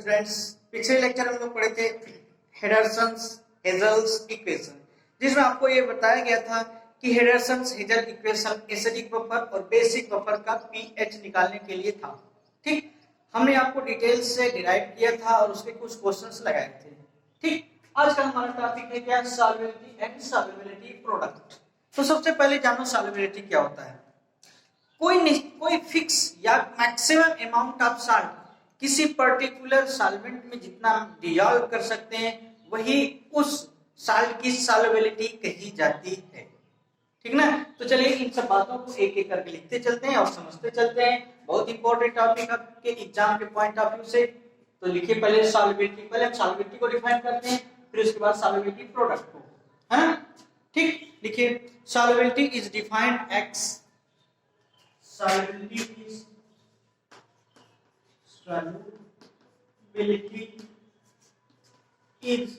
Students, पिछले lecture हम लोग पढ़े थे हेडरसन्स-हेजल्स इक्वेशन, जिसमें आपको ये बताया गया था कि हेडरसन्स-हेजल इक्वेशन एसिडिक बफर और बेसिक बफर का पीएच निकालने के लिए था। ठीक, हमने आपको डिटेल से डिराइव किया था और उसके कुछ क्वेश्चंस लगाए थे। ठीक, आज का हमारा टॉपिक है क्या, सॉल्युबिलिटी एंड सॉल्युबिलिटी प्रोडक्ट। तो सबसे पहले जानो सॉल्युबिलिटी क्या होता है। कोई फिक्स या मैक्सिमम अमाउंट ऑफ सॉल्ट किसी पर्टिकुलर सॉल्वेंट में जितना डिसॉल्व कर सकते हैं वही उस सॉल्ट की सॉल्युबिलिटी कही जाती है। ठीक ना। तो चलिए इन सब बातों को एक एक करके लिखते चलते हैं और समझते चलते हैं। बहुत इंपॉर्टेंट टॉपिक आपके एग्जाम के पॉइंट ऑफ व्यू से। तो लिखिए पहले सॉल्युबिलिटी, पहले हम सॉल्युबिलिटी को डिफाइन करते हैं, फिर उसके बाद सॉल्युबिलिटी प्रोडक्ट को, है ना। ठीक, लिखिए solubility is defined x, solubility is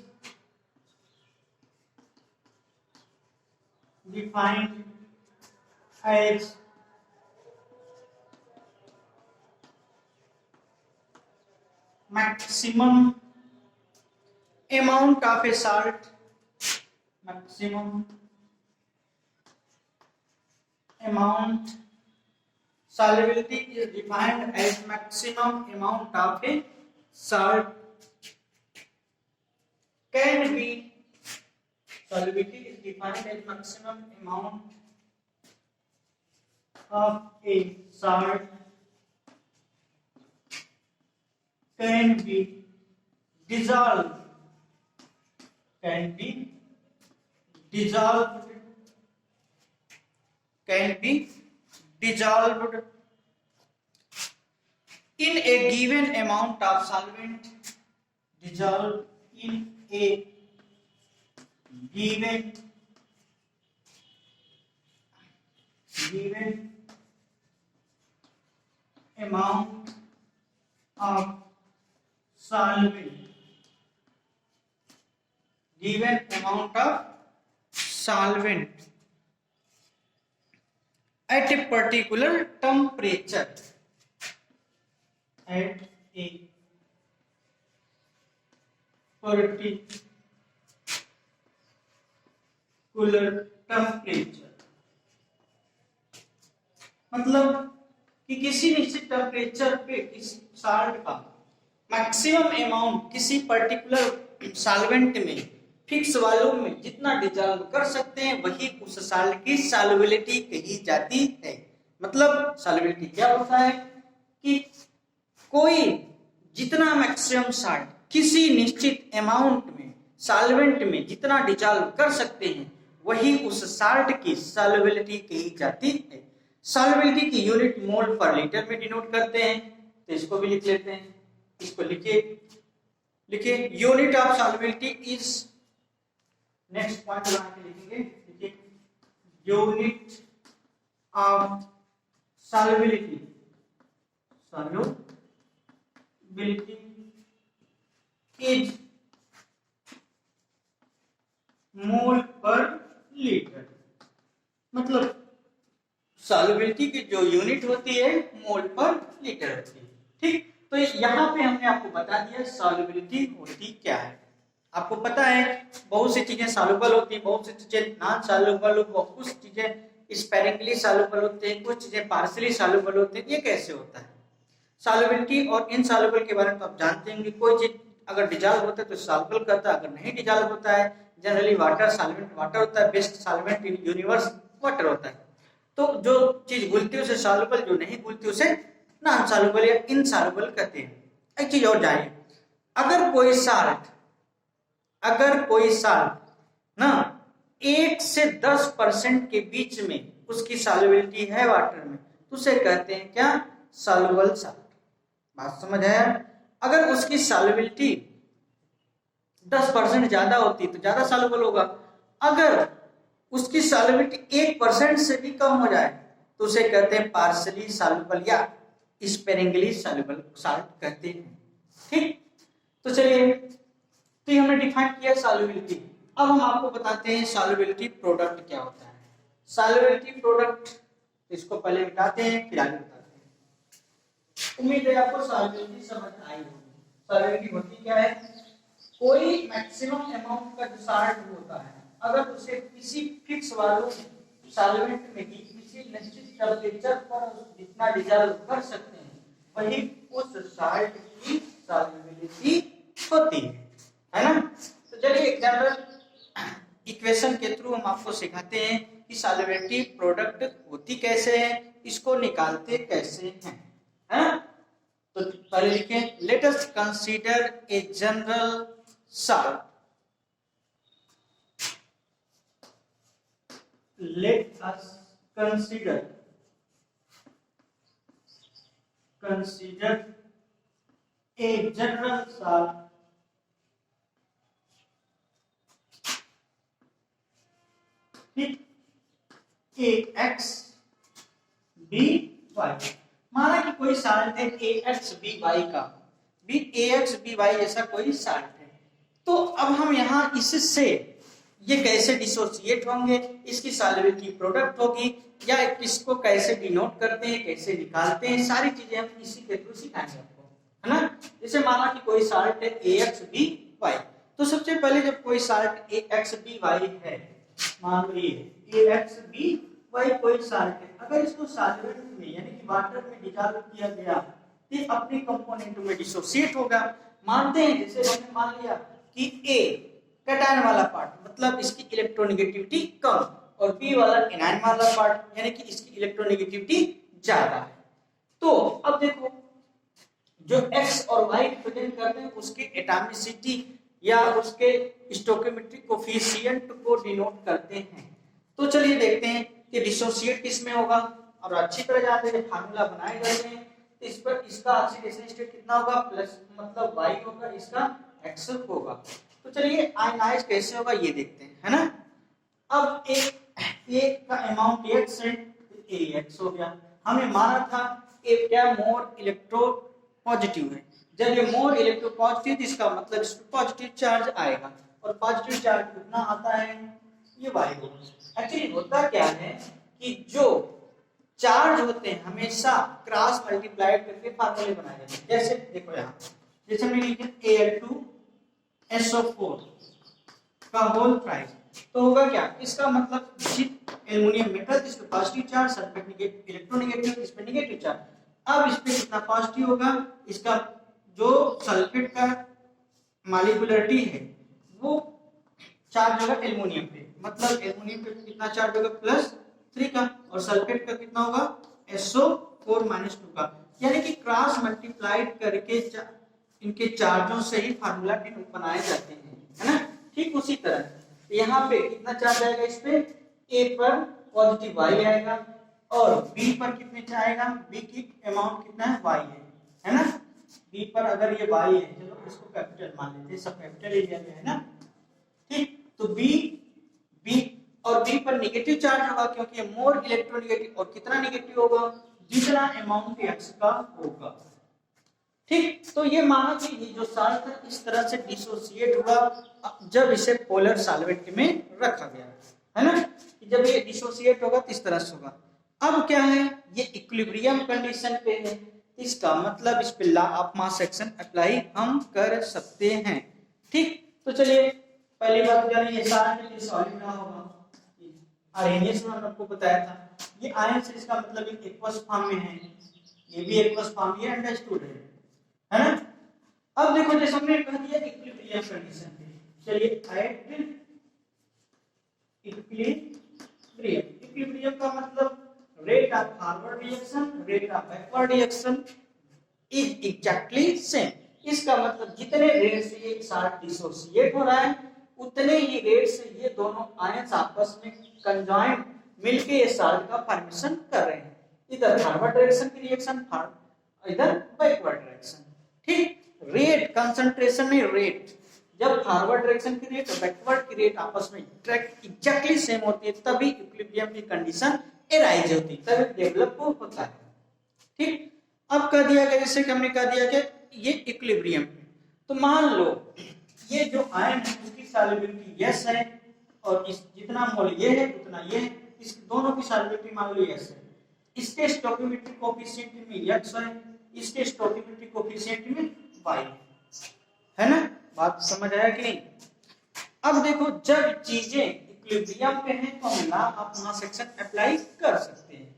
defined as maximum amount of a salt, solubility is defined as maximum amount of a salt can be, solubility is defined as maximum amount of a salt can be dissolved, in a given amount of solvent, dissolved in a given amount of solvent, at a particular temperature, मतलब कि किसी निश्चित temperature पे किसी salt का maximum amount किसी particular solvent में fix volume में जितना डिसॉल्व कर सकते हैं वही उस सॉल्ट की सॉल्युबिलिटी कही जाती है। मतलब सॉल्युबिलिटी क्या होता है कि कोई जितना मैक्सिमम सॉल्ट किसी निश्चित अमाउंट में सॉल्वेंट में जितना डिसॉल्व कर सकते हैं वही उस सॉल्ट की सॉल्युबिलिटी कही जाती है। सॉल्युबिलिटी की यूनिट मोल पर लीटर में डिनोट करते हैं, तो इसको भी लिख लेते हैं। इसको लिखिए unit of solubility is, next point बना के लिखेंगे, लिखिए unit of solubility is mole पर लीटर। मतलब सॉल्युबिलिटी की जो यूनिट होती है मोल पर लीटर होती है। ठीक, तो यहाँ पे हमने आपको बता दिया सॉल्युबिलिटी होती क्या है। आपको पता है बहुत सी चीजें सॉल्युबल होती है, बहुत सी चीजें नॉन सॉल्युबल, कुछ चीजें स्पेरिंगली सॉल्युबल होते हैं, कुछ चीजें पार्शियली सॉल्युबल होते हैं। ये कैसे होता है सॉल्युबिलिटी और इनसॉल्युबल के बारे में तो आप जानते हैं कि कोई चीज अगर डिसॉल्व होता है तो सॉल्युबल करता है, अगर नहीं डिसॉल्व होता है जनरली वाटर सॉल्वेंट वाटर होता है, best solvent in universe water होता है। तो जो चीज घुलती है उसे सॉल्युबल, जो नहीं घुलती उसे नॉन सॉल्युबल या इनसॉल्युबल कहते हैं। एक चीज और जानिए, अगर कोई सॉल्ट ना 1 से 10% के बीच में उसकी सॉल्युबिलिटी है वाटर में तो उसे कहते हैं क्या, सॉल्युबल सॉल्ट। बात समझ आया। अगर उसकी सॉल्युबिलिटी 10% ज्यादा होती तो ज्यादा सॉल्युबल होगा, अगर उसकी सॉल्युबिलिटी 1% से भी कम हो जाए तो उसे कहते हैं पार्शियली सॉल्युबल या स्पेरिंगली सॉल्युबल सॉल्ट कहते हैं। ठीक, तो चलिए, तो ये हमने डिफाइन किया सॉल्युबिलिटी। अब हम आपको बताते हैं सॉल्युबिलिटी प्रोडक्ट क्या होता है। सॉल्युबिलिटी प्रोडक्ट, इसको पहले मिटाते हैं फिर आगे बताते हैं। उम्मीद है आपको सॉल्युबिलिटी समझ आई होगी। सॉल्युबिलिटी होती क्या है, कोई मैक्सिमम अमाउंट का जो साल्ट होता है अगर उसे किसी फिक्स वैल्यू सॉल्वेंट में ही किसी निश्चित टेम्परेचर पर जितना डिजॉल्व कर सकते हैं वही उस साल्ट की सॉल्युबिलिटी होती है ना। तो चलिए एक जनरल इक्वेशन के थ्रू हम आपको सिखाते हैं कि सॉल्युबिलिटी प्रोडक्ट होती कैसे है, इसको निकालते कैसे हैं, है ना। तो पहले लिखें, let us consider a general salt, let us consider a general salt AX BY। माना कि कोई साल्ट है AX BY का, भी AX BY ऐसा कोई साल्ट है। तो अब हम यहाँ इससे ये कैसे डिसोसिएट होंगे, इसकी सॉल्युबिलिटी प्रोडक्ट होगी या इसको कैसे डिनोट करते हैं, कैसे निकालते हैं, सारी चीजें हम इसी के थ्रू सिखाएंगे आपको, है ना। जैसे माना कि कोई साल्ट है AXBY, तो सबसे पहले जब कोई साल्ट AXBY है, मान लो ये AXBY कोई साल्ट है, अगर इसको सॉल्वेंट में यानी कि वाटर में डिसॉल्व किया गया तो अपने कंपोनेंट में डिसोसिएट होगा। मानते हैं जैसे हमने मान लिया कि A कैटायन वाला पार्ट मतलब इसकी इलेक्ट्रोनेगेटिविटी कम और बी वाला एनायन वाला पार्ट यानी कि इसकी इलेक्ट्रोनेगेटिविटी ज्यादा है। तो अब देखो जो x और y रिप्रेजेंट करते हैं उसकी एटॉमिसिटी या उसके स्टोइकोमेट्रिक कोफिशिएंट को डिनोट करते हैं। तो चलिए देखते हैं कि डिसोसिएट किस में होगा, और अच्छी तरह जानते हैं फार्मूला बनाए गए हैं। इस पर इसका ऑक्सीडेशन स्टेट कितना होगा, प्लस मतलब y होगा, इसका x होगा। तो चलिए आयनाइज कैसे होगा ये देखते हैं, है ना। अब एक का अमाउंट x है तो AX हो गया। हमें माना था एक क्या मोर इलेक्ट्रो पॉजिटिव है, जब ये मोर इलेक्ट्रो पॉजिटिव इसका मतलब इस पर पॉजिटिव चार्ज आएगा और पॉजिटिव चार्ज कितना आता है, ये y होगा। एक्चुअली होता क्या है कि जो चार्ज होते हैं हमेशा क्रॉस मल्टीप्लाइड करके फार्मूले बनाए जाते हैं। जैसे देखो यहाँ जैसे हमने लिखा Al2SO4 का होल प्राइस, तो होगा क्या, इसका मतलब एल्युमिनियम मेटल इस पे positive charge, sulphate negative electronegative, इस पे नेगेटिव चार्ज। अब इस पे कितना पॉजिटिव होगा, इसका जो सल्फेट का मॉलिक्यूलरिटी है वो चार्ज होगा एल्युमिनियम पे, मतलब एल्युमिनियम पे कितना चार्ज होगा +3 का, और सल्फेट का कितना होगा SO4 -2 का। यानी कि क्रॉस मल्टीप्लाइड करके इनके चार्जों से ही फार्मूला बनाए जाते हैं, है ना। ठीक उसी तरह यहाँ पे कितना चार्ज आएगा, इस पे A पर पॉजिटिव y आएगा और B पर कितने आएगा, B की अमाउंट कितना है y है ना। B पर अगर ये y है, चलो इसको कैपिटल मान लेते हैं, सब कैपिटल एरिया में है ना। ठीक, तो B और B पर नेगेटिव चार्ज होगा क्योंकि ये मोर इलेक्ट्रोनेगेटिव, और कितना नेगेटिव होगा, जितना अमाउंट x का होगा। ठीक, तो ये माना कि ये जो साल्ट है इस तरह से डिसोसिएट हुआ जब इसे पोलर सॉल्वेंट में रखा गया, है ना। जब ये डिसोसिएट होगा तो इस तरह से होगा। अब क्या है, ये इक्विलिब्रियम कंडीशन पे है, इसका मतलब इस पे law of mass action apply हम कर सकते हैं। ठीक, तो चलिए पहली बात जानिए ये साल्ट सॉलिड ना होगा, आयनियस में आपको बताया था, ये आयन से इसका मतलब एक एक्वस फॉर्म में है, ये भी एक्वस फॉर्म, ये अंडरस्टूड है ना। अब देखो जैसे हमने कह दिया इक्विलिब्रियम कंडीशन पे, चलिए एट इक्विलिब्रियम का मतलब rate of forward reaction, rate of backward reaction is exactly same. इसका मतलब जितने रेट से ये साल्ट डिसोसिएट हो रहा है उतने ही रेट से ये दोनों आयंस आपस में कंजॉइंट मिलके ये साल्ट का फॉर्मेशन कर रहे हैं, इधर फॉरवर्ड डायरेक्शन की रिएक्शन, इधर बैकवर्ड डायरेक्शन। ठीक, रेट कंसंट्रेशन में रेट, जब फॉरवर्ड डायरेक्शन की रेट और बैकवर्ड की रेट आपस में एग्जैक्टली सेम होती है तभी इक्विलिब्रियम की कंडीशन एराइज होती है, तभी डेवलप होता है। ठीक, अब कह दिया गया जैसे कि हमने कह दिया कि ये इक्विलिब्रियम, तो मान लो ये जो आयन है उसकी सॉल्युबिलिटी यस है और इस जितना मोल ये है उतना ये है, इस दोनों की सॉल्युबिलिटी मान लो यस है, इसके स्टोइकोमेट्रिक कोएफिशिएंट में x है, इसके स्टोइकोमेट्रिक कोएफिशिएंट में y, बात समझ आया कि नहीं? अब देखो जब चीजें इक्विलिब्रियम पे हैं तो हम law of mass action apply कर सकते हैं,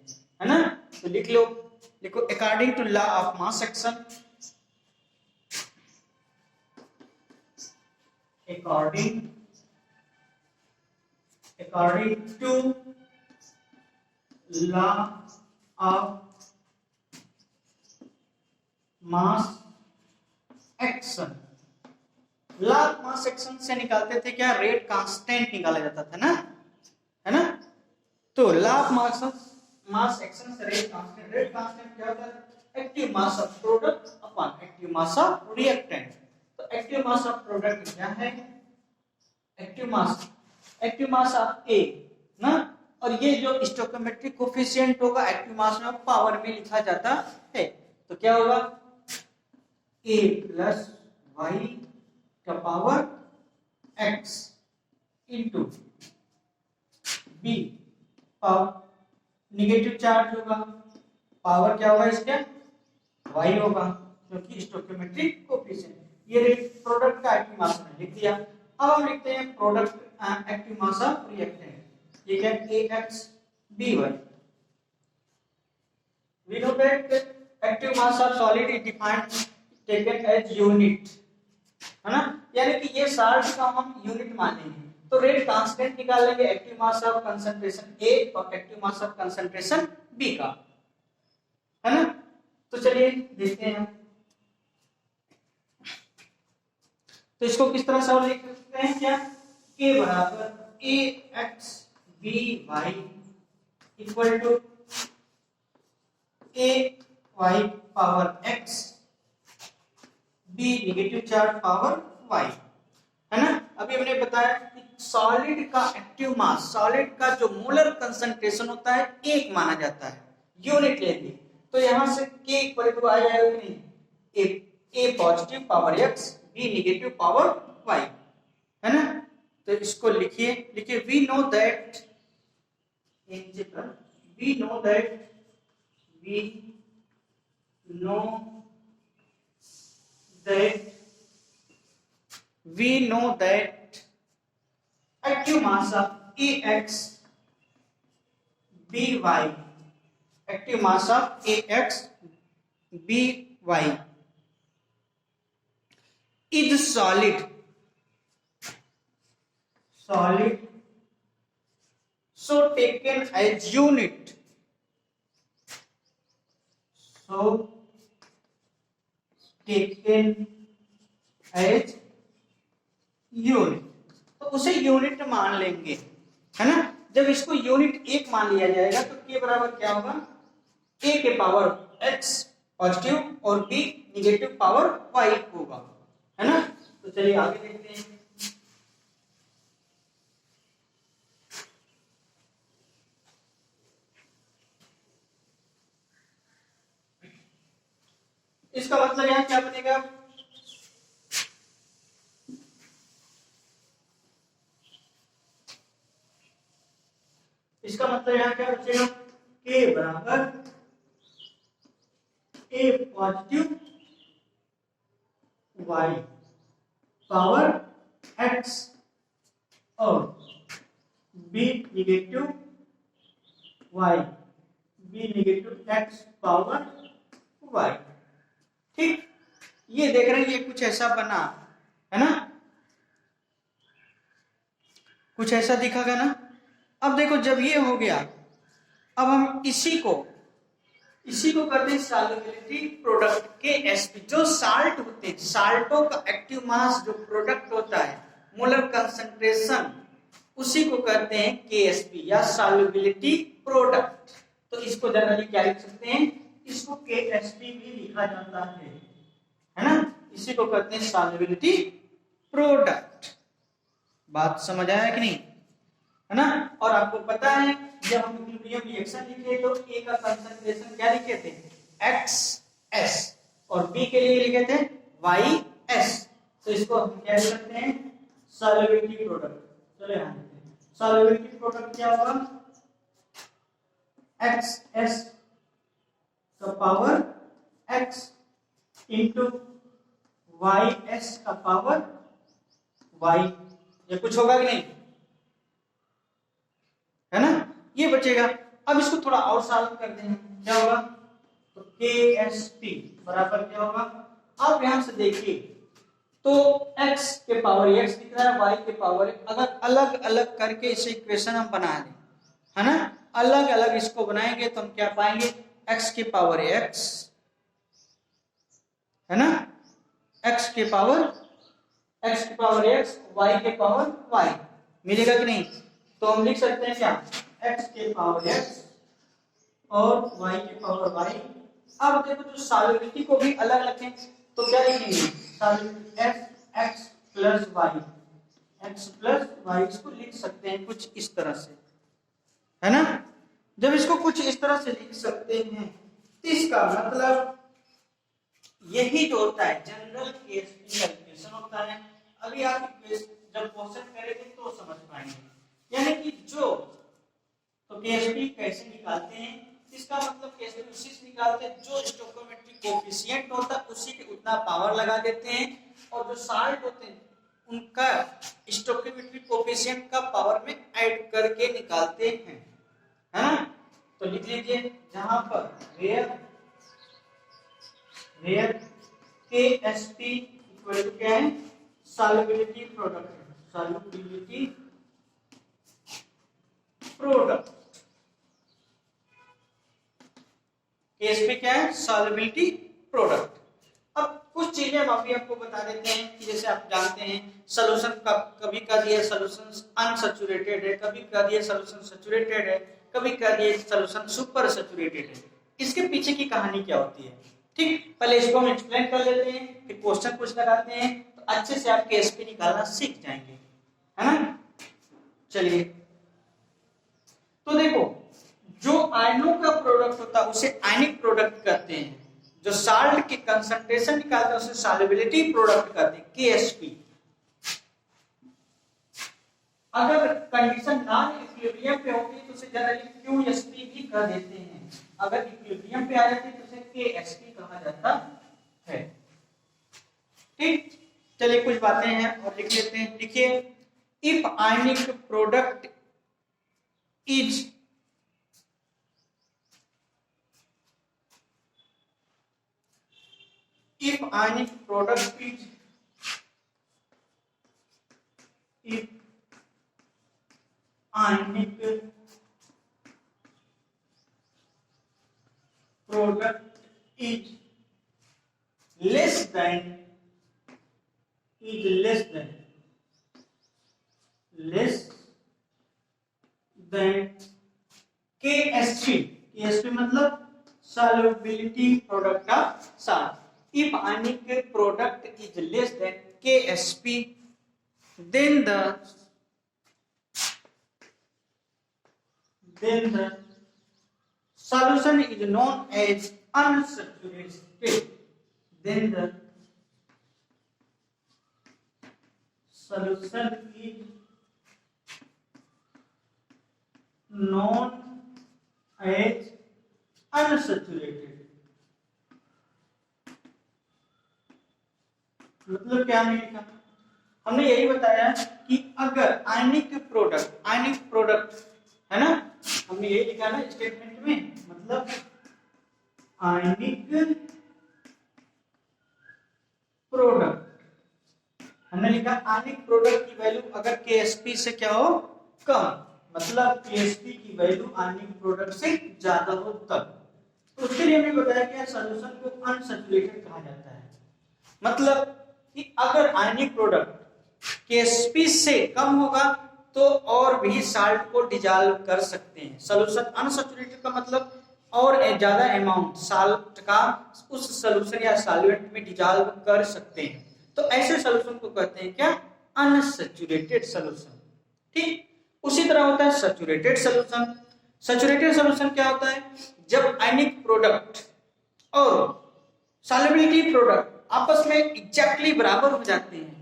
है ना? तो लिख लो, देखो according to law of mass action, according to law of mass action, law of mass action से निकालते थे क्या? रेट कांस्टेंट निकाला जाता था ना, है ना? तो लॉ ऑफ मास एक्शन से रेट कांस्टेंट क्या होता है? Active mass of product upon active mass of reactant. तो एक्टिव मास ऑफ प्रोडक्ट क्या है? एक्टिव मास ऑफ ए ना, और ये जो स्टोइकोमेट्रिक कोफिशिएंट होगा एक्टिव मास में पावर में लिखा जाता है। तो क्या होगा? a प्लस वाई का power x into B, negative charge होगा, पावर क्या होगा इसका? y होगा, क्योंकि स्टोइकोमेट्रिक कोफिशिएंट। ये प्रोडक्ट का एक्टिव मास में लिख दिया। अब हम लिखते हैं product active mass of reactant, ये क्या? ax by। we know that active mass of solid is defined taken as unit, है ना? यानी कि ये साल्ट का हम यूनिट मानेंगे, तो रेट कांस्टेंट निकाल लेंगे active mass of concentration A और active mass of concentration B का, है ना? तो चलिए देखते हैं, तो इसको किस तरह सॉल्व लिख सकते हैं? क्या K बराबर ax by equal to a y power x b negative charge power y, है ना? अभी हमने बताया कि सॉलिड का एक्टिव मास, सॉलिड का जो मोलर कंसंट्रेशन होता है एक माना जाता है, यूनिट लेंगे, तो यहां से k इक्वल टू आ जाएगा कि नहीं? a positive power x b negative power y, है ना? तो इसको लिखिए we know that active mass of ax by, active mass of ax by is solid so taken as unit, तो उसे यूनिट मान लेंगे, है ना? जब इसको यूनिट एक मान लिया जाएगा तो के बराबर क्या होगा? a के पावर x पॉजिटिव और b निगेटिव पावर y होगा, है ना? तो चलिए आगे देखते हैं। इसका मतलब यहां क्या बनेगा? इसका मतलब यहां क्या बचेगा? k बराबर a positive y power x और b negative y b negative x power y। ठीक, ये देख रहे हैं, ये कुछ ऐसा बना, है ना? कुछ ऐसा दिखागा ना? अब देखो जब ये हो गया, अब हम इसी को करते हैं सॉल्युबिलिटी प्रोडक्ट KSP। जो साल्ट होते हैं, साल्टों का एक्टिव मास जो प्रोडक्ट होता है, मोलर कंसंट्रेशन, उसी को कहते हैं KSP या सॉल्युबिलिटी प्रोडक्ट। तो इसको जनरली क्या लिख सकते हैं? इसको KSP भी लिखा जाता है ना? इसी को कहते हैं सॉल्युबिलिटी प्रोडक्ट। बात समझ आया कि नहीं, है ना? और आपको पता है जब हम इक्विलिब्रियम रिएक्शन लिखे तो A का कंसंट्रेशन क्या लिखे थे? XS और B के लिए लिखे थे YS। तो इसको हम क्या लिख सकते हैं? Solubility product. चलिए हम देखते हैं सॉल्युबिलिटी प्रोडक्ट क्या होगा? XS का पावर X इंटू YS का पावर वाई, ये कुछ होगा कि नहीं, है ना, ये बचेगा। अब इसको थोड़ा और सॉल्व कर दें, क्या होगा, तो के एस टी बराबर क्या होगा, आप यहां से देखिए तो x के पावर x दिख रहा है, y के पावर, अगर अलग अलग करके इसे इक्वेशन हम बना दें, है ना, अलग अलग इसको बनाएंगे तो हम क्या पाएंगे, x के पावर x, है ना, x के पावर x, y के पावर y मिलेगा कि नहीं, तो हम लिख सकते हैं क्या, x के पावर x और y के पावर y। अब देखो जो सॉल्युबिलिटी को भी अलग रखें तो क्या लिखेंगे, सॉल्युबिलिटी x प्लस y, इसको लिख सकते हैं कुछ इस तरह से, है ना। जब इसको कुछ इस तरह से लिख सकते हैं तो इसका मतलब यही जो होता है जनरल केस कैलकुलेशन होता है। अभी आप जब क्वेश्चन करेंगे तो समझ पाएंगे, यानी कि जो तो केएसपी कैसे निकालते हैं, इसका मतलब केएसपी उसी से निकालते हैं जो स्टोइकोमेट्रिक कोएफिशिएंट होता है उसी के उतना पावर लगा देते हैं, और जो साल्ट होते हैं उनका स्टोइकोमेट्रिक कोएफिशिएंट का पावर में ऐड करके निकालते हैं, है ना। तो लिख लीजिए जहां पर वेयर केएसपी इक्वल टू क्या है, सॉल्युबिलिटी प्रोडक्ट, केएसपी क्या है, सॉल्युबिलिटी प्रोडक्ट। अब कुछ चीजें हम अभी आपको बता देते हैं कि जैसे आप जानते हैं सॉल्यूशन का कभी कह दिए सॉल्यूशन अनसैचुरेटेड है, कभी कह दिए सॉल्यूशन सैचुरेटेड है, कभी कह दिए सॉल्यूशन सुपर सैचुरेटेड है। इसके पीछे की कहानी क्या होती है, ठीक, पहले इसको हम एक्सप्लेन कर लेते हैं, फिर क्वेश्चन कुछ लगाते हैं तो अच्छे से आप केएसपी निकालना सीख जाएंगे, है ना। चलिए तो देखो जो आयनों का प्रोडक्ट होता है उसे आयनिक प्रोडक्ट कहते हैं, जो साल्ट की कंसंट्रेशन निकालते हैं उसे सॉल्युबिलिटी प्रोडक्ट कहते हैं, केएसपी। अगर कंडीशन नॉन इक्विलिब्रियम पे होती तो उसे जनरली क्यूएसपी भी कह देते हैं, अगर इक्विलिब्रियम पे आ जाती तो उसे केएसपी कहा जाता है, ठीक। चलिए कुछ बातें हैं और लिख लेते हैं, लिखिए if ionic product is if ionic product is less than KSP मतलब solubility product का साथ, if ionic product is less than KSP then the solution is known as unsaturated, then the solution is known as unsaturated। मतलब क्या हमने लिखा, हमने यही बताया कि अगर आयनिक प्रोडक्ट है ना, हमने यही लिखा ना स्टेटमेंट में, मतलब आयनिक प्रोडक्ट हमने लिखा आयनिक प्रोडक्ट की वैल्यू अगर केएसपी से क्या हो कम, मतलब केएसपी की वैल्यू आयनिक प्रोडक्ट से ज्यादा हो तब, तो उसके लिए हमने बताया कि सॉल्यूशन को अनसैचुरेटेड कहा जाता है। मतलब कि अगर आयनिक प्रोडक्ट केएसपी से कम होगा तो और भी साल्ट को डिजॉल्व कर सकते हैं। सॉल्यूशन अनसैचुरेटेड का मतलब और ज्यादा अमाउंट साल्ट का उस सॉल्यूशन या सॉल्वेंट में डिजॉल्व कर सकते हैं, तो ऐसे सॉल्यूशन को कहते हैं क्या, अनसैचुरेटेड सॉल्यूशन, ठीक। उसी तरह होता है सैचुरेटेड सॉल्यूशन। सैचुरेटेड सॉल्यूशन क्या होता है, जब आयनिक प्रोडक्ट और सॉल्युबिलिटी प्रोडक्ट आपस में एग्जैक्टली बराबर हो जाते हैं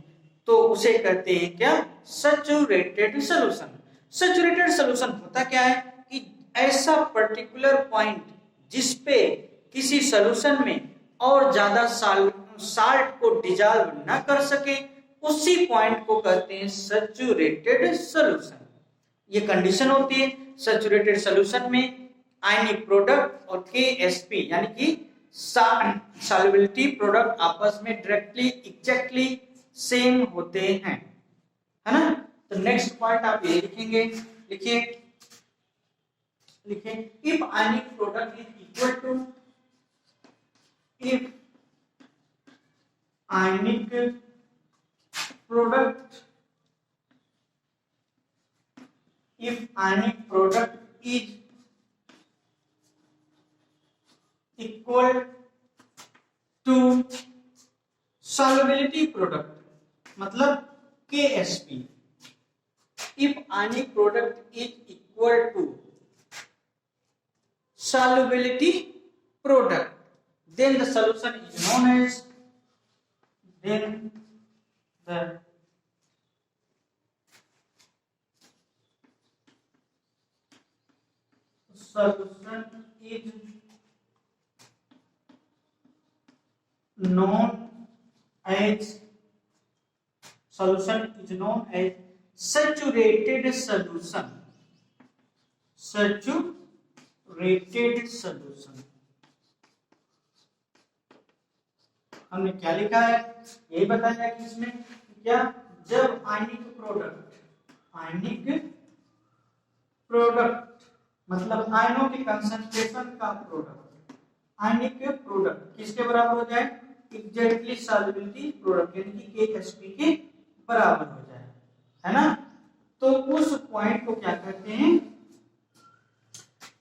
तो उसे कहते हैं क्या, सैचुरेटेड सॉल्यूशन। सैचुरेटेड सॉल्यूशन होता क्या है कि ऐसा पर्टिकुलर पॉइंट जिस पे किसी सॉल्यूशन में और ज्यादा साल्ट को डिजॉल्व ना कर सके उसी पॉइंट को कहते हैं सैचुरेटेड सॉल्यूशन। ये कंडीशन होती है सैचुरेटेड सॉल्यूशन में आयनिक प्रोडक्ट और KSP यानी कि सॉल्युबिलिटी प्रोडक्ट आपस में डायरेक्टली एग्जैक्टली सेम होते हैं, है ना। तो नेक्स्ट पॉइंट आप ये लिखेंगे, लिखिए if ionic product is equal to, if ionic product is equal to solubility product मतलब KSP, if ionic product is equal to solubility product, then the solution is known as, then the solution is known as saturated solution, saturated solution। हमने क्या लिखा है, यही बताया कि इसमें क्या, जब आयनिक प्रोडक्ट मतलब आयनों के कंसंट्रेशन का प्रोडक्ट, आयनिक प्रोडक्ट किसके बराबर हो जाए, एग्जैक्टली सॉल्युबिलिटी प्रोडक्ट यानी कि KSP के बराबर हो जाए, है ना। तो उस पॉइंट को क्या कहते हैं,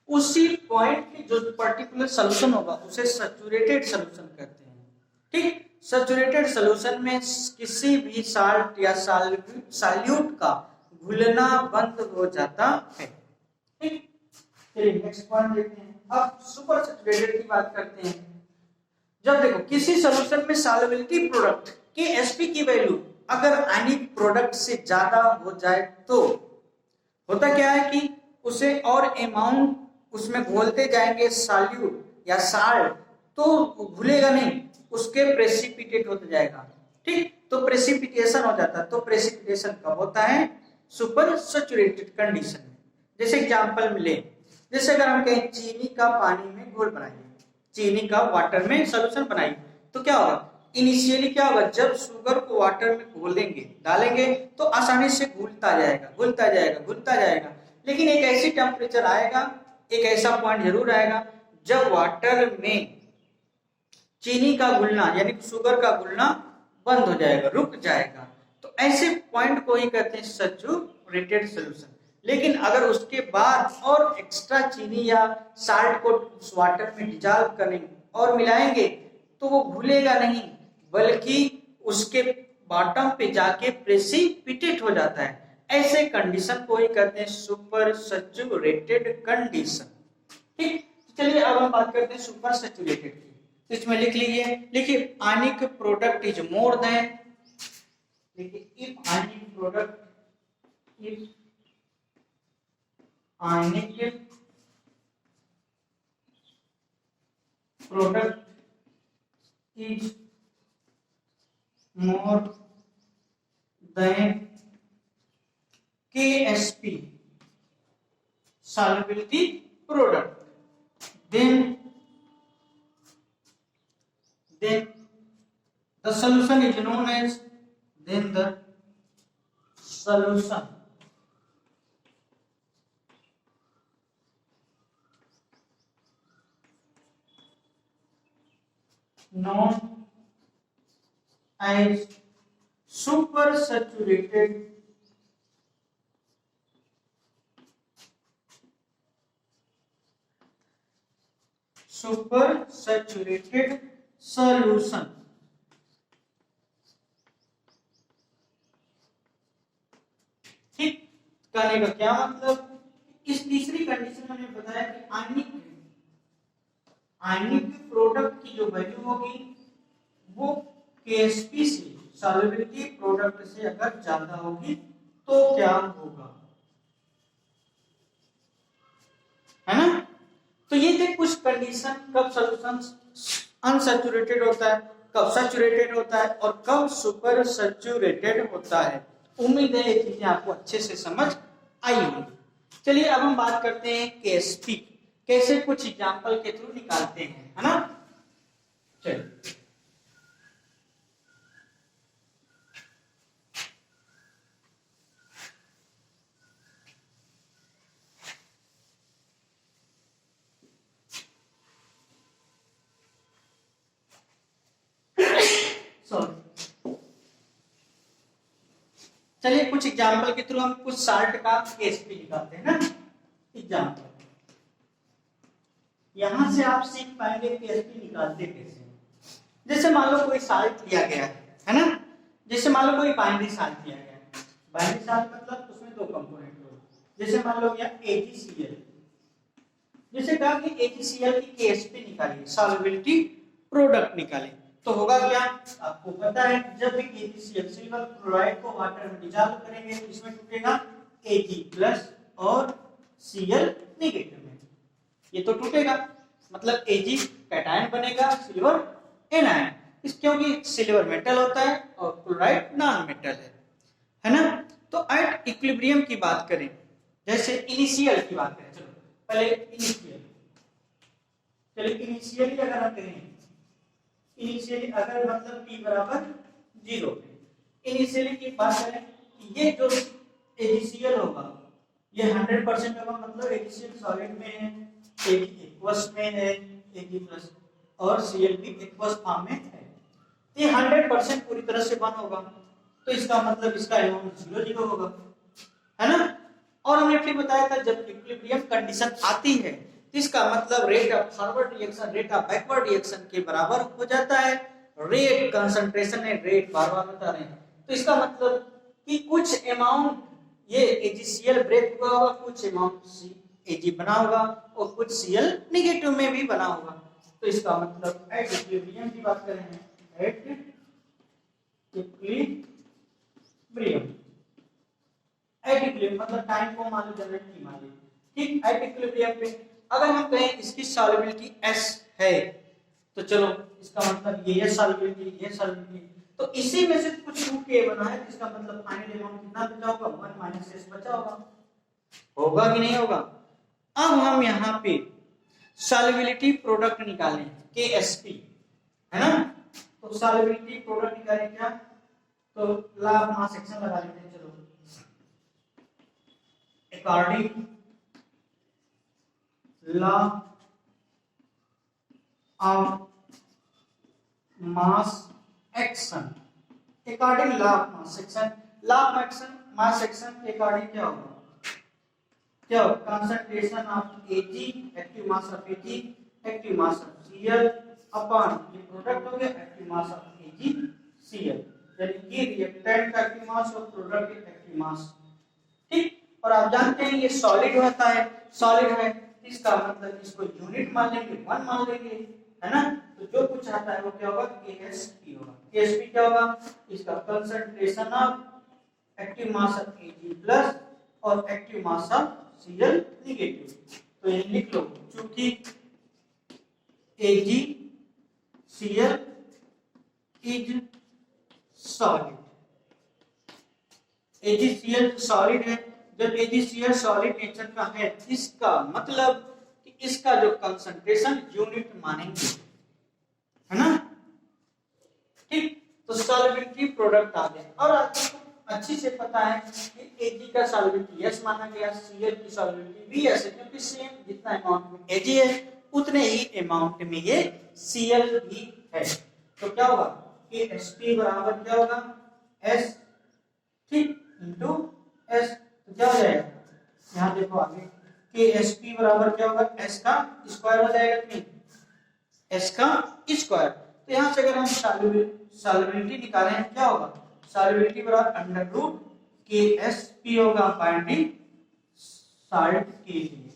उसी पॉइंट के जो पर्टिकुलर सॉल्यूशन होगा उसे सैचुरेटेड सॉल्यूशन कहते हैं। ठीक, सैचुरेटेड सॉल्यूशन में किसी भी साल्ट या सॉल्यूट का घुलना बंद हो जाता है। ठीक, चलिए नेक्स्ट पॉइंट देखते हैं। अब सुपर सैचुरेटेड की बात करते हैं। जब देखो किसी सॉल्यूशन में सॉल्युबिलिटी प्रोडक्ट KSP की वैल्यू अगर आयनिक प्रोडक्ट से ज्यादा हो जाए तो होता क्या है कि उसे और अमाउंट उसमें घोलते जाएंगे सॉल्यूट या साल्ट तो घुलेगा नहीं, उसके प्रेसिपिटेट होता जाएगा। ठीक, तो प्रेसिपिटेशन हो जाता है। तो प्रेसिपिटेशन कब होता है, सुपर सैचुरेटेड कंडीशन में। जैसे एग्जांपल मिले, जैसे अगर हम कहें चीनी का पानी में घोल बनाइए, चीनी का वाटर में सॉल्यूशन बनाइए, तो क्या होगा, इनिशियली क्या होगा, जब शुगर को वाटर में घोलेंगे डालेंगे तो आसानी से घुलता जाएगा। लेकिन एक ऐसी टेम्परेचर आएगा, एक ऐसा पॉइंट जरूर आएगा जब वाटर में चीनी का घुलना यानी शुगर का घुलना बंद हो जाएगा, रुक जाएगा। तो ऐसे पॉइंट को ही कहते हैं सैचुरेटेड सॉल्यूशन। लेकिन अगर उसके बाद और एक्स्ट्रा चीनी या साल्ट को उस वाटर में डिजॉल्व करेंगे और मिलाएंगे तो वो घुलेगा नहीं, बल्कि उसके बॉटम पे जाके प्रेसिपिटेट हो जाता है। ऐसे कंडीशन को ही कहते हैं सुपर सैचुरेटेड कंडीशन। ठीक, चलिए अब हम बात करते हैं सुपर सैचुरेटेड की। तो इसमें लिख लीजिए, लिखिए ionic product is more than, देखिए if ionic product, if ionic product is more than KSP solubility product, then the solution is known as, then the solution known as super saturated solution। ठीक, कहने का क्या मतलब, इस तीसरी condition में मैंने बताया कि आयनिक प्रोडक्ट की जो वैल्यू होगी वो KSP से सॉल्युबिलिटी प्रोडक्ट से अगर ज्यादा होगी तो क्या होगा, है ना। तो ये थे कुछ कंडीशन कब सॉल्यूशन अनसैचुरेटेड होता है कब सैचुरेटेड होता है और कब सुपर सैचुरेटेड होता है। उम्मीद है ये चीजें आपको अच्छे से समझ आई होंगी। चलिए अब हम बात करते हैं केएसपी, कैसे कुछ एग्जांपल के थ्रू निकालते हैं, है ना। चलिए चलिए कुछ एग्जांपल के थ्रू हम कुछ साल्ट का केएसपी निकालते हैं ना। एग्जांपल यहां से आप सीख पाएंगे केएसपी निकालते कैसे। जैसे मान लो कोई साल्ट लिया गया है ना, जैसे मान लो कोई बाइनरी साल्ट लिया गया है। बाइनरी साल्ट मतलब उसमें दो कंपोनेंट हो, जैसे मान लो या AgCl, जैसे कहा कि AgCl की केएसपी निकालिए, सॉल्युबिलिटी प्रोडक्ट निकालें, तो होगा क्या आपको पता है, जब भी AgCl सिल्वर क्लोराइड को वाटर में डिसॉल्व करेंगे तो इसमें टूटेगा Ag+ और Cl नेगेटिव में, ये तो टूटेगा, मतलब Ag कैटायन बनेगा, सिल्वर एनायन, इस क्योंकि सिल्वर मेटल होता है और क्लोराइड नॉन मेटल है ना। तो एट इक्विलिब्रियम की बात करें, जैसे इनिशियल की बात करें, चलो पहले इनिशियल, चलिए इनिशियली अगर हम कहें, इनिशियली अगर मतलब t बराबर 0 पे इनिशियली की बात करें, ये जो AgCl होगा ये 100% होगा, मतलब AgCl सॉलिड में है, Ag एक्वस में है, Ag+ और Cl भी एक्वस फॉर्म में है, ये 100% पूरी तरह से बंद होगा, तो इसका मतलब इसका अमाउंट 0 होगा, है ना। और हमने फिर बताया था जब इक्विलिब्रियम कंडीशन आती है तो इसका मतलब rate of forward reaction rate of backward reaction के बराबर हो जाता है। रेट कंसंट्रेशन है, रेट बार-बार बता रहे हैं, तो इसका मतलब कि कुछ अमाउंट ये AgCl ब्रेक हुआ होगा, कुछ अमाउंट Ag बना होगा और कुछ Cl नेगेटिव में भी बना होगा, तो इसका मतलब एट इक्विलिब्रियम की बात कर रहे हैं, एट इक्विलिब्रियम, एट इक्विलिब्रियम मतलब टाइम को मान लो जनरेट की मान लो, ठीक। एट इक्विलिब्रियम पे अगर हम कहें इसकी सॉल्युबिलिटी S है, तो चलो इसका मतलब ये सॉल्युबिलिटी, ये सॉल्युबिलिटी, तो इसी में से कुछ टूट के बना है, इसका मतलब फाइनल अमाउंट कितना बचा होगा, 1 - S बचा होगा कि नहीं होगा। अब हम यहाँ पे सॉल्युबिलिटी प्रोडक्ट निकालें KSP, है ना, तो सॉल्युबिलिटी प्रोडक्ट निकालें क्या, तो लॉ ऑफ मास एक्शन लगा लेते हैं, चलो according law of mass action, according law of mass action, law of action mass action के अकॉर्डिंग क्या होगा, क्या हो, concentration of Ag, active mass of Ag, active mass of Cl upon ये प्रोडक्ट हो गया एक्टिव मास ऑफ AgCl, यानी कि रिएक्टेंट का एक्टिव मास और प्रोडक्ट का एक्टिव मास, ठीक। और आप जानते हैं ये सॉलिड होता है, सॉलिड है, इसका मतलब इसको यूनिट मान लेंगे, 1 मान लेंगे, है ना, तो जो कुछ आता है वो क्या होगा, KSP होगा। KSP क्या होगा, इसका concentration of active mass of Ag+ और active mass of Cl negative, तो ये लिख लो, चूंकि AgCl is solid, AgCl solid है, जब AgCl सॉलिड नेचर का है, इसका मतलब कि इसका जो कंसंट्रेशन यूनिट मानेंगे, है ना, ठीक। तो सॉल्युबिलिटी प्रोडक्ट आ गया, और आपको अच्छी से पता है कि Ag का सॉल्युबिलिटी S माना गया, Cl की सॉल्युबिलिटी भी S है, क्योंकि सेम जितना अमाउंट में Ag है उतने ही अमाउंट में ये Cl भी है, तो क्या होगा कि Sp बराबर क्या होगा, S, ठीक, इनटू S, तो क्या हो जाएगा, यहाँ देखो आगे कि Sp बराबर क्या होगा, S का स्क्वायर हो जाएगा कि नहीं, S का स्क्वायर, तो यहाँ से अगर हम सॉल्युबिलिटी निकालें क्या होगा, सॉल्युबिलिटी बराबर अंडर रूट KSP होगा बाइंडिंग साल्ट के लिए,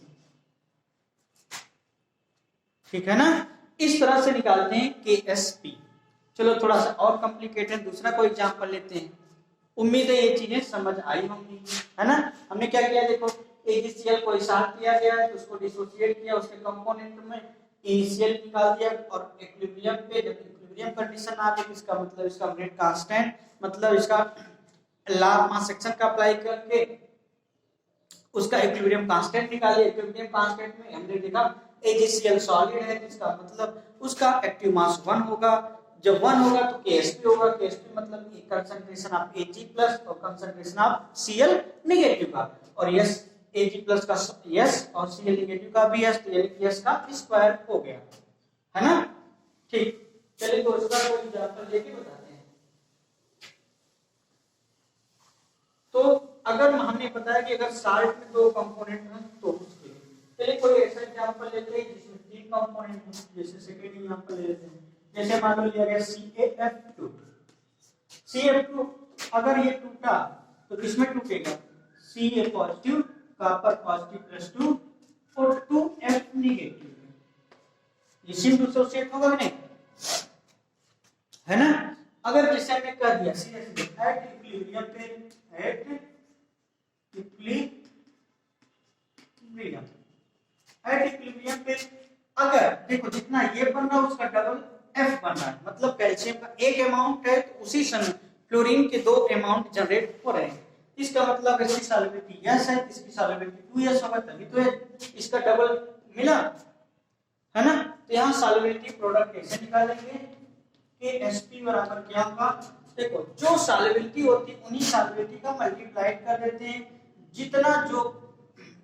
ठीक है ना, इस तरह से निकालते हैं KSP। चलो थोड़ा सा और कॉम्प्लिकेटेड दूसरा कोई एग्जांपल लेते हैं, उम्मीद है ये चीजें समझ आई होंगी, है ना। हमने क्या किया, देखो AgCl कोई साल्ट लिया गया है तो उसको डिसोसिएट किया, उसके कंपोनेंट में इनिशियल निकाल दिया, और इक्विलिब्रियम पे जब इक्विलिब्रियम इक्विलिब्रियम कंडीशन आ गई, इसका मतलब इसका नेट कांस्टेंट, मतलब इसका लॉ ऑफ मास एक्शन का अप्लाई करके उसका इक्विलिब्रियम कांस्टेंट निकालिए। इक्विलिब्रियम कांस्टेंट में हमने देखा AgCl सॉलिड है, जिसका मतलब उसका एक्टिव मास 1 होगा। जब 1 होगा तो Ksp होगा। Ksp मतलब कंसंट्रेशन ऑफ Ag प्लस और कंसंट्रेशन ऑफ Cl नेगेटिव का, और यस Ag प्लस का यस और Cl नेगेटिव का भी यस, तो यानी कि यस का स्क्वायर हो गया, है ना। ठीक, चलिए तो इसका कोई एग्जांपल लेके बताते हैं। तो अगर हमने बताया कि अगर साल्ट में 2 कंपोनेंट हैं तो उसके लिए चलिए कोई ऐसा एग्जांपल लेते हैं जिसमें 3 कंपोनेंट हो। जैसे सेकंड एग्जांपल ले लेते हैं, जैसे मान लो लिया गया CaF2। CaF2 अगर ये टूटा तो किसमें टूटेगा? Ca पॉजिटिव, कॉपर पॉजिटिव +2 और 2F नेगेटिव। ये सिम डिसोसिएट होगा कि नहीं, है ना। अगर जैसे हमने कह दिया सीरियसली एट इक्विलिब्रियम पे, एट इक्विलिब्रियम पे अगर देखो जितना ये बन रहा है उसका डबल F बन रहा है, मतलब कैल्शियम का एक अमाउंट है तो उसी समय क्लोरीन के 2 अमाउंट जनरेट हो रहे हैं। इसका मतलब इसकी सॉल्युबिलिटी यस है, इसकी सॉल्युबिलिटी 2s होगा, तभी तो इसका डबल मिला, है ना। तो यहाँ सॉल्युबिलिटी प्रोडक्ट कैसे निकालेंगे? Sp बराबर क्या होगा? देखो जो सॉल्युबिलिटी होती है उन्हीं सॉल्युबिलिटी का मल्टीप्लाइड कर देते हैं, जितना जो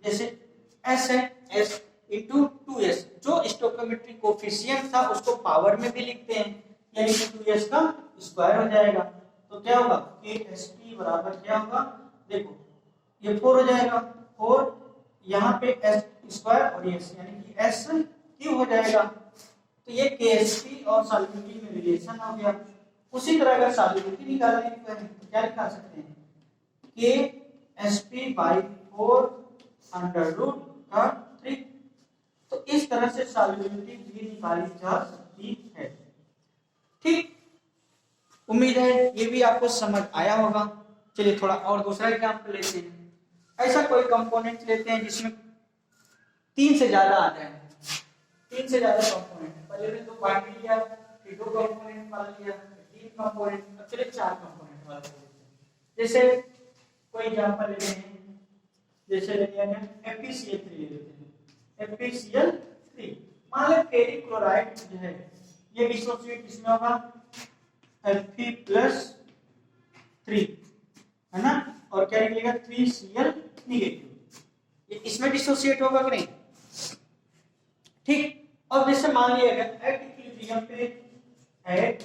जैसे S है S इंटू 2s, जो स्टोइकियोमेट्रिक कोफिशिएंट था उसको पावर में भी लिखते हैं, यानी कि 2s का स्क्वायर हो जाएगा। तो क्या होगा? Sp बराबर क्या होगा? देखो ये 4 हो जाएगा, 4 यहाँ पे s स्क्वायर और ये यानी कि s क्यूब हो जाएगा। तो ये Ksp और सॉल्युबिलिटी में रिलेशन हो गया। उसी तरह अगर सॉल्युबिलिटी निकालने की करें तो क्या निकाल सकते हैं? Ksp/4 √3। तो इस तरह से सॉल्युबिलिटी भी निकाली जा सकती है। ठीक, उम्मीद है ये भी आपको समझ आया होगा। चलिए थोड़ा और दूसरा एग्जांपल लेते हैं। ऐसा कोई कंपोनेंट लेते हैं जिसमें 3 से ज्यादा आ जाए, 3 से ज्यादा कंपोनेंट, पहले में 2 बाइंडिंग लिया, फिर 2 कंपोनेंट वाला लिया, फिर 3 कंपोनेंट, अब चलिए 4 कंपोनेंट वाला लेते हैं। जैसे कोई एग्जांपल लेते हैं, जैसे ले लिया गया FeCl3 ले लेते हैं। FeCl3 मान लो फेरिक क्लोराइड जो है ये डिसोसिएट किसमें होगा? Fe+3, है ना, और क्या निकलेगा? 3Cl negative. ये इसमें डिसोसिएट होगा कि नहीं? ठीक, अब जैसे मान लिया गया एट इक्विलिब्रियम पे, एट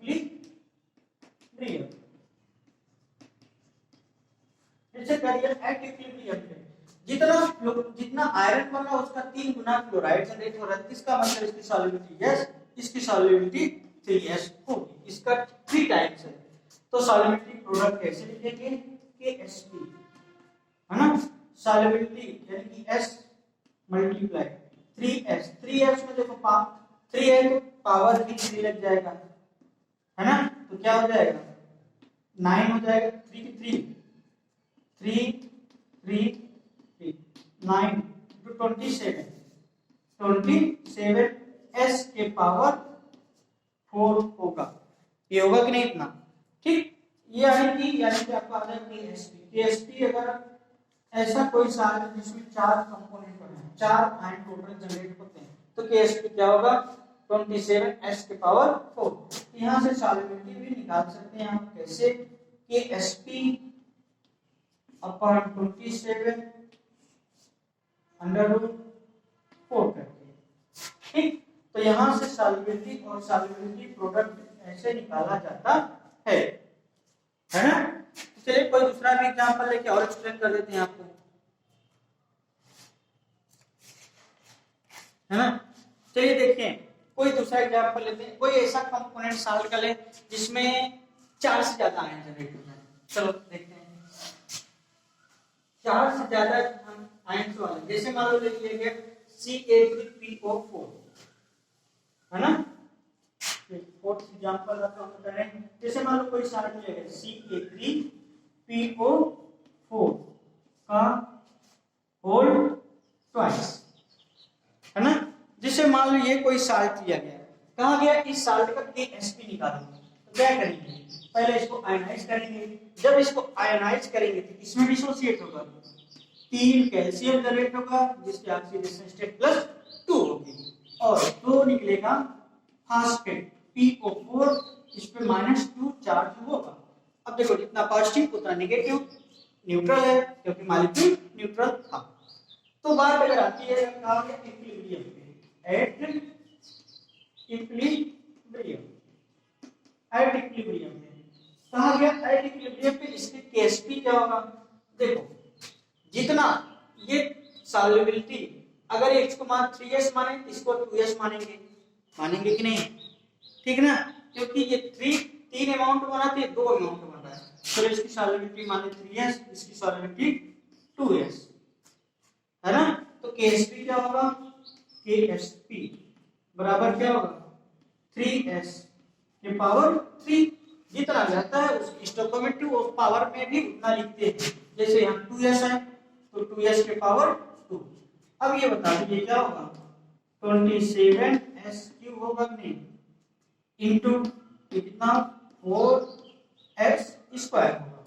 इक्विलिब्रियम, जैसे करिए एट इक्विलिब्रियम पे जितना आयरन बन रहा है उसका 3 गुना क्लोराइड जनरेट हो रहा है। इसका मतलब इसकी सॉल्युबिलिटी यस, इसकी सॉल्युबिलिटी 3s होगी, इसका 3 टाइम्स है। तो सॉल्युबिलिटी प्रोडक्ट कैसे लिखेंगे? Ksp, है ना, सॉल्युबिलिटी यानी कि s मल्टीप्लाई 3s, 3s में देखो 3 है तो पावर भी 3 लग जाएगा, है ना, तो क्या हो जाएगा? 9 हो जाएगा, 3 9 to 27 s के पावर 4 होगा। ये होगा कि नहीं इतना? ठीक, ये यानी कि आपका आ जाएगा Ksp अगर ऐसा कोई साल है जिसमें 4 कंपोनेंट बने हैं, 4 आयन टोटल जनरेट होते हैं, तो Ksp क्या होगा? 27s के पावर 4। यहाँ से सॉल्युबिलिटी भी निकाल सकते हैं हम। कैसे? Ksp अपॉन 27 √4 करके। ठीक, तो यहाँ से सॉल्युबिलिटी और सॉल्युबिलिटी प्रोडक्ट ऐसे निकाला जाता है ना। चलिए कोई दूसरा भी एग्जांपल लेके और एक्सप्लेन कर देते हैं आपको, है ना। चलिए देखिए कोई दूसरा एग्जांपल लेते हैं। कोई ऐसा कंपोनेंट साल्ट का ले जिसमें 4 से ज्यादा आयन जनरेट होता है। चलो देखते हैं 4 से ज्यादा हम आयन वाले, जैसे मान लो ले लिया गया Ca3PO4, है ना। फोर्थ एग्जांपल हम करें, जैसे मान लो कोई साल्ट लिया गया Ca3PO4 का होल ट्वाइस, है ना। जिसे मान लो ये कोई साल्ट लिया गया, कहा गया इस साल्ट का KSP निकालो, तो क्या करेंगे, पहले इसको आयनाइज करेंगे। जब इसको आयनाइज करेंगे तो इसमें डिसोसिएट होगा, 3 कैल्शियम जनरेट होगा जिसकी ऑक्सीडेशन स्टेट +2 होगी, और 2 निकलेगा फास्फेट PO4, इस पे -2 चार्ज होगा। अब देखो जितना पॉजिटिव उतना नेगेटिव, न्यूट्रल है क्योंकि मॉलिक्यूल न्यूट्रल था। तो बात अगर आती है कहा गया इक्विलिब्रियम पे, एट इक्विलिब्रियम, एट इक्विलिब्रियम पे कहा गया, एट इक्विलिब्रियम पे इसके KSP क्या होगा, देखो जितना ये सॉल्युबिलिटी, अगर x को मान 3s माने इसको 2s मानेंगे, मानेंगे कि नहीं, ठीक ना, क्योंकि ये 3 अमाउंट बनाते हैं, 2 अमाउंट बन रहा है, तो इसकी सॉल्युबिलिटी माने 3s, इसकी सॉल्युबिलिटी 2s है ना। तो KSP क्या होगा, KSP बराबर क्या होगा 3s के पावर 3, जितना जाता है उसकी स्टोइकोमेट्री उस पावर में भी उतना लिखते हैं, जैसे यहाँ 2s है तो 2s के पावर 2। अब ये बता दीजिए क्या होगा, 27s क्यूब होगा कि नहीं, इंटू कितना 4s स्क्वायर होगा।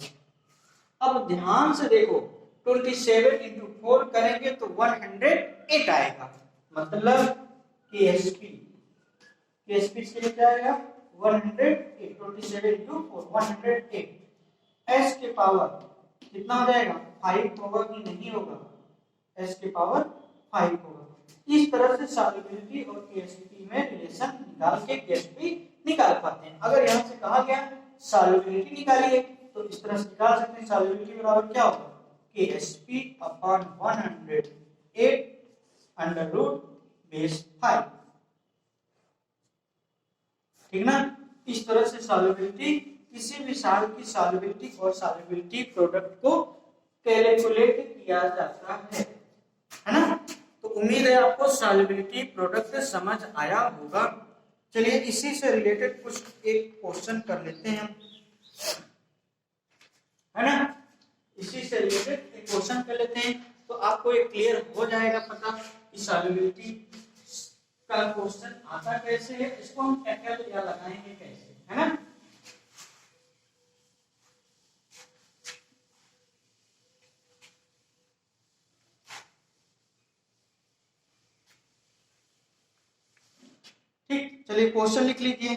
अब ध्यान से देखो 27 इंटू 4 करेंगे तो 108 आएगा, मतलब KSP इसके क्या आएगा 108, 27 इंटू 4 108, s के पावर कितना हो जाएगा 5 होगा कि नहीं होगा, s के पावर 5 होगा। इस तरह से सॉल्युबिलिटी और KSP में रिलेशन निकाल के KSP निकाल पाते हैं। अगर यहाँ से कहा गया सॉल्युबिलिटी निकालिए तो इस तरह से निकाल सकते हैं, सॉल्युबिलिटी बराबर क्या होगा KSP upon 108 under root base 5, ठीक ना। इस तरह से सॉल्युबिलिटी, किसी भी साल की सॉल्युबिलिटी और सॉल्युबिलिटी प्रोडक्ट को कैलकुलेट किया जाता है ना। तो उम्मीद है आपको सॉल्युबिलिटी प्रोडक्ट समझ आया होगा। चलिए इसी से रिलेटेड कुछ एक क्वेश्चन कर लेते हैं, है ना, इसी से रिलेटेड एक क्वेश्चन कर लेते हैं, तो आपको एक क्लियर हो जाएगा पता कि सॉल्युबिलिटी का क्वेश्चन आता कैसे है, इसको हम टैकल या लगाएंगे कैसे, है ना। ठीक, चलिए क्वेश्चन लिख लीजिए।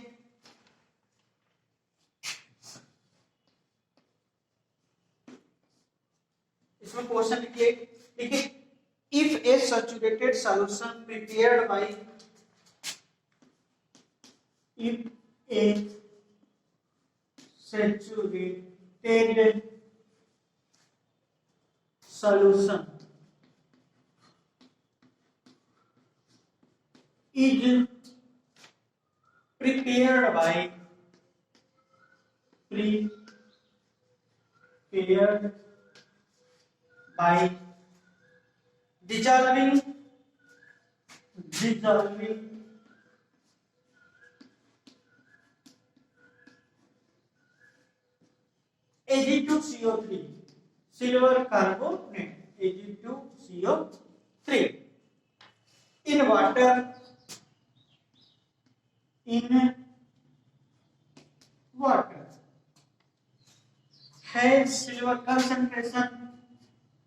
इसमें क्वेश्चन लिखिए, देखिए if A saturated solution prepared by, if a saturated solution is prepared by dissolving Ag2CO3 silver carbonate, Ag2CO3 in water, has silver concentration,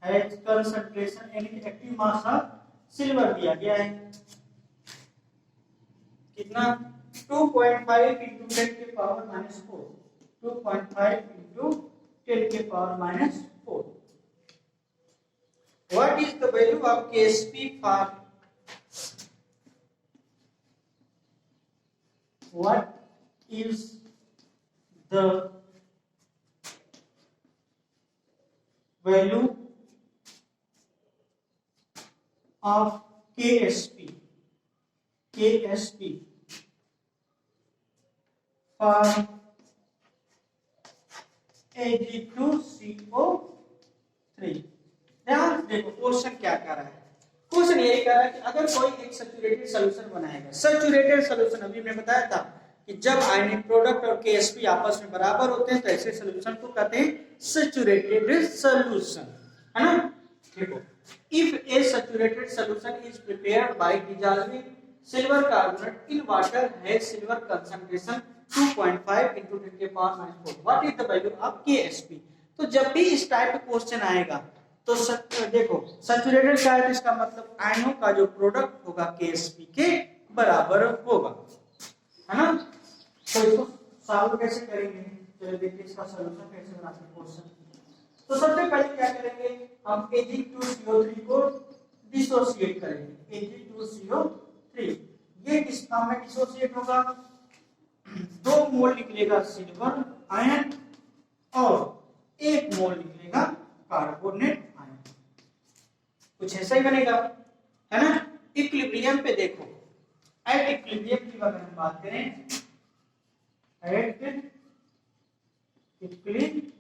यानी कि एक्टिव मास ऑफ सिल्वर दिया गया है कितना 2.5 into 10 के पावर -4, 2.5 into 10 के power -4। What is the value of KSP for, what is the value of KSP for Ag2CO3। ध्यान देखो क्वेश्चन क्या कर रहा है, क्वेश्चन यही कह रहा है कि अगर कोई एक सैचुरेटेड सॉल्यूशन बनाएगा, सैचुरेटेड सॉल्यूशन अभी मैं बताया था कि जब आयनिक प्रोडक्ट और KSP आपस में बराबर होते हैं तो ऐसे सॉल्यूशन को कहते हैं सैचुरेटेड सॉल्यूशन, है ना। देखो if A saturated solution is prepared by dissolving silver carbonate in water has silver concentration 2.5 into 10 के power -4 what is the value of KSP। तो जब भी इस टाइप का क्वेश्चन आएगा तो देखो सैचुरेटेड क्या है, तो इसका मतलब आयनों का जो प्रोडक्ट होगा KSP के बराबर होगा, है ना। तो इसको सॉल्व कैसे करेंगे, चलिए देखिए इसका सॉल्यूशन कैसे बनाते हैं क्वेश्चन। तो सबसे पहले क्या करेंगे, हम Ag2CO3 को डिसोसिएट करेंगे। Ag2CO3 ये किस फॉर्म में डिसोसिएट होगा, 2 मोल निकलेगा सिल्वर आयन और 1 मोल निकलेगा कार्बोनेट आयन, कुछ ऐसा ही बनेगा, है ना। इक्विलिब्रियम पे देखो, एट इक्विलिब्रियम की अगर हम बात करें, एट इक्विलिब्रियम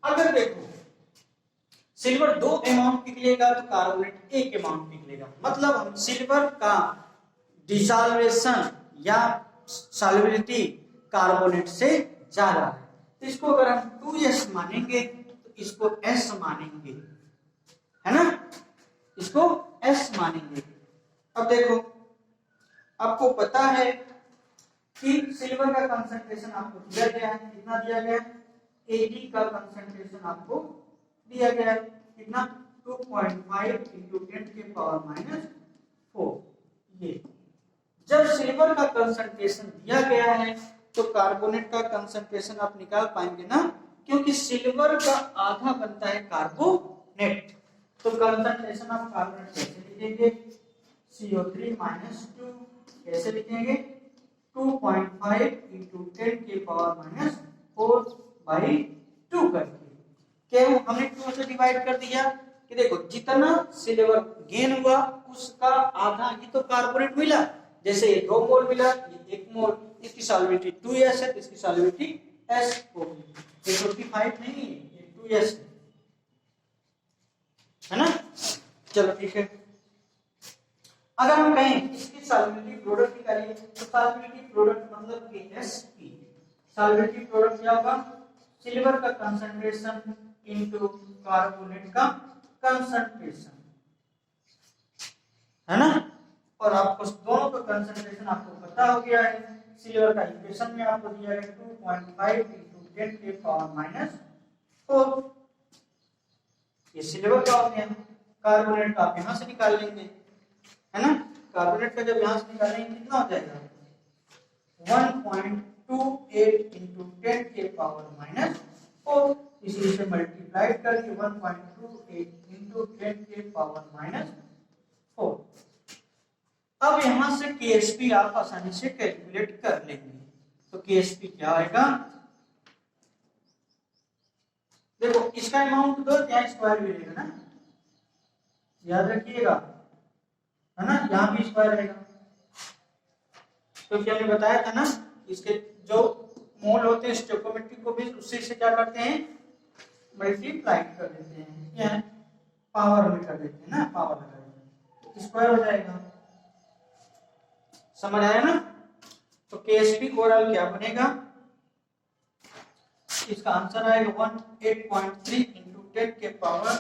अगर देखो सिल्वर 2 अमाउंट निकलेगा तो कार्बोनेट 1 अमाउंट निकलेगा, मतलब हम सिल्वर का डिसॉल्वेशन या सॉल्युबिलिटी कार्बोनेट से ज्यादा है, तो इसको अगर हम 2s मानेंगे तो इसको s मानेंगे, है ना, इसको s मानेंगे। अब देखो आपको पता है कि सिल्वर का कंसंट्रेशन आपको दिया गया है, कितना दिया गया है, Ag का कंसंट्रेशन आपको दिया गया है कितना, 2.5 into 10 के पावर -4। ये जब सिल्वर का कंसंट्रेशन दिया गया है तो कार्बोनेट का कंसंट्रेशन आप निकाल पाएंगे ना, क्योंकि सिल्वर का आधा बनता है कार्बोनेट। तो कंसंट्रेशन ऑफ कार्बोनेट कैसे लिखेंगे, CO3 -2 कैसे लिखेंगे, 2.5 into 10 के पावर -4/2 करके, क्या हमने 2 से डिवाइड कर दिया कि देखो जितना सिल्वर गेन हुआ उसका आधा ही तो कार्बोनेट मिला, जैसे ये 2 मोल मिला, ये 1 मोल, इसकी सॉल्युबिलिटी 2s है तो इसकी सॉल्युबिलिटी s होगी, ये 25 नहीं है, ये 2s है ना। चलो ठीक है, अगर हम कहें इसकी सॉल्युबिलिटी प्रोडक्ट निकालिए तो सॉल्युबिलिटी प्रोडक्ट मतलब KSP, सॉल्युबिलिटी प्रोडक्ट क्या होगा, सिल्वर का कंसंट्रेशन इनटू कार्बोनेट का कंसंट्रेशन, है ना। और आपको दोनों का कंसंट्रेशन आपको पता हो गया है, सिल्वर का इक्वेशन में आपको दिया है 2.5 into 10 के पावर -4, ये सिल्वर का हो गया, कार्बोनेट का आप यहां से निकाल लेंगे, है ना। कार्बोनेट का जब यहां से निकालेंगे कितना हो जाएगा, 1.28 into 10 के पावर -4, इसी से मल्टीप्लाई करके 1.28 into 10 के पावर -4। अब यहां से KSP आप आसानी से कैलकुलेट कर लेंगे, तो KSP क्या आएगा, देखो इसका अमाउंट तो क्या स्क्वायर मिलेगा ना, याद रखिएगा, है ना, यहां भी स्क्वायर रहेगा, क्योंकि हमने बताया था ना इसके जो मोल होते हैं स्टोइकोमेट्रिक को भी उससे से क्या करते हैं, मल्टीप्लाई कर देते हैं, या पावर में कर देते हैं ना, पावर लगा देते हैं, स्क्वायर हो जाएगा, समझ आया ना। तो KSP ओवरऑल क्या बनेगा, इसका आंसर आएगा 18.3 into 10 के पावर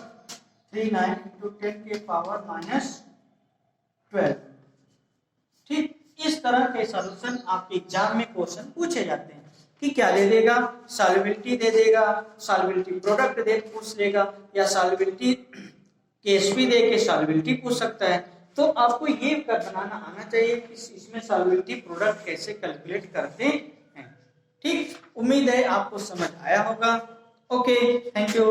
39 into 10 के पावर -12। ठीक, इस तरह के सॉल्यूशन आपके एग्जाम में क्वेश्चन पूछे जाते हैं कि क्या दे देगा, सॉल्युबिलिटी दे देगा, सॉल्युबिलिटी प्रोडक्ट दे पूछ लेगा, या सॉल्युबिलिटी KSP दे के सॉल्युबिलिटी पूछ सकता है। तो आपको ये बनाना आना चाहिए कि इसमें सॉल्युबिलिटी प्रोडक्ट कैसे कैलकुलेट करते हैं। ठीक, उम्मीद है आपको समझ आया होगा। Okay, thank you.